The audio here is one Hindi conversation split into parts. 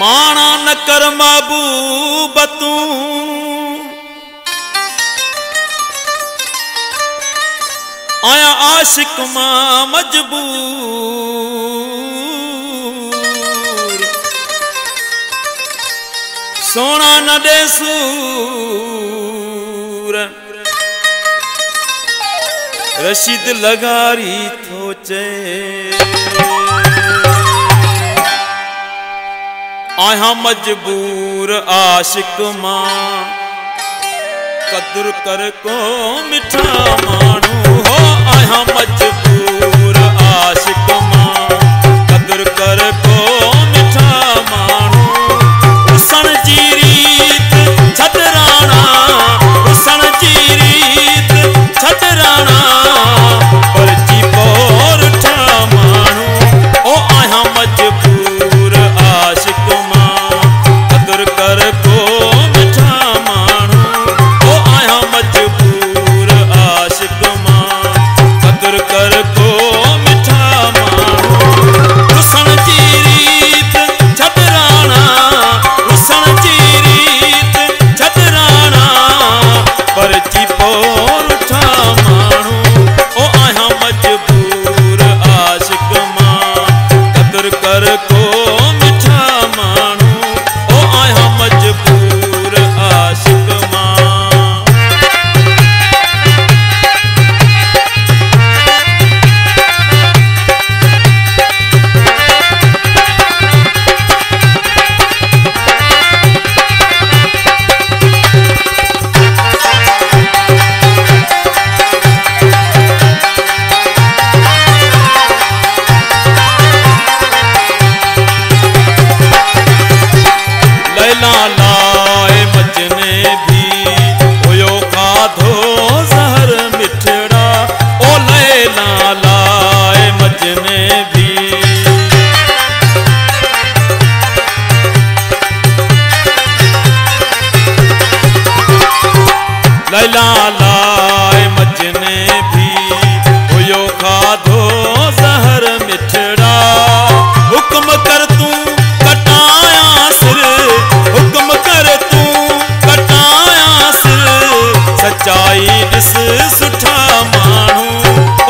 माना न कर महबूब तू आया आशिक मां मजबूर सोना न दे सूर रशीद लगारी थो चे आया मजबूर आशिक मां कदर कर को मिठा मानू हो आया मजबूर आशिक मां कदर कर को मिठा मानू हुसन जी रीत छतराना हुसन जी रीत छतराना परची पोर ठा मानू ओ आया मजबूर आशिक मां कदर कर को मिठा मानू ओ आया मजबूर आशिक मां कदर कर को मिठा मानू हुसन जी रीत छतराना हुसन जी रीत छतराना परची पोर ठा मानू ओ आया मजबूर आशिक मां कदर कर को मिठा मानू ओ आया मजबूर आशिक मां लैला लाए मजने भी होयो खाधो जहर मिठड़ा ओ लैला लाए मजने भी लैला लाए मजने भी होयो खाधो जहर मिठड़ा हुक्म कर तू कटाया सिर हुक्म कर तू कटाया सिर सच्चाई दिस सुठा मानू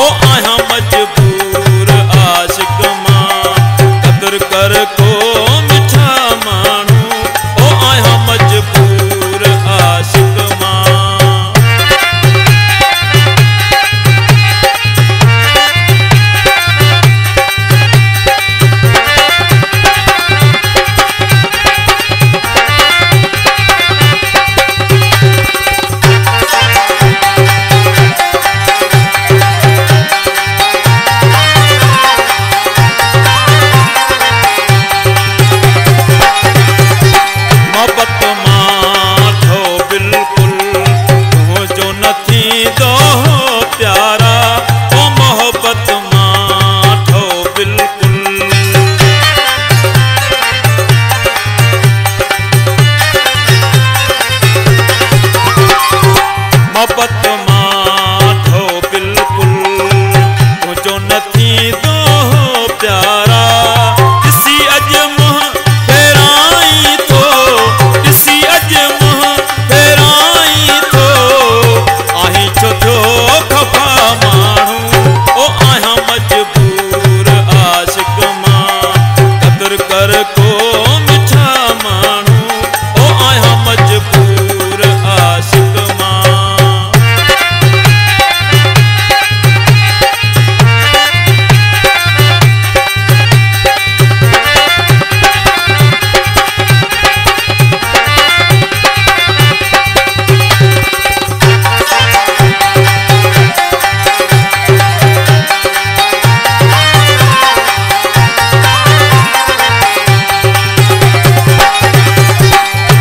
ओ आया मजबूर आशिक मां कदर कर को मिठा मानू ओ आया मजबूर आशिक मां मोहब्बत माठो बिल्कुल तू जो नथी दो प्यारा ओ मोहब्बत माठो बिल्कुल मोहब्बत माठो बिल्कुल तू जो नथी दो प्यारा इसी अज मुँह फेराई थो इसी अज मुँह फेराई थो आही छो थो खफा मानू ओ आया मजबूर आशिक मां कदर कर को मिठा मानू ओ आया मजबूर आशिक मां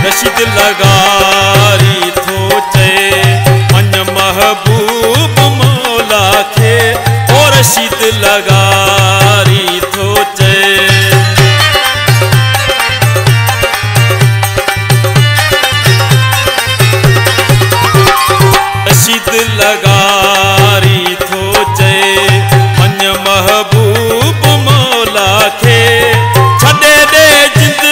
रशीद लगारी थो चे मन महबूब मौला खे ओ रशीद लगारी थो चे रशीद लगारी थो चे मन महबूब मौला खे छॾे दे जिंद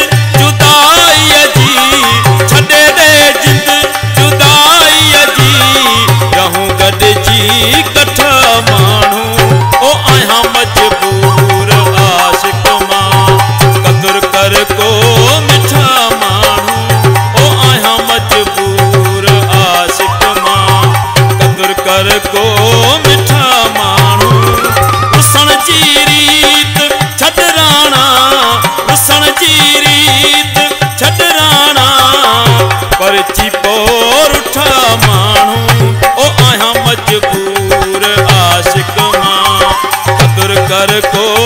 मिठा माण्हू रुसण जी रीत छॾराणा रुसण जी रीत छॾराणा परची पोर उठा माण्हू ओ आहियां मजबूर आशिक मां कदुर कर को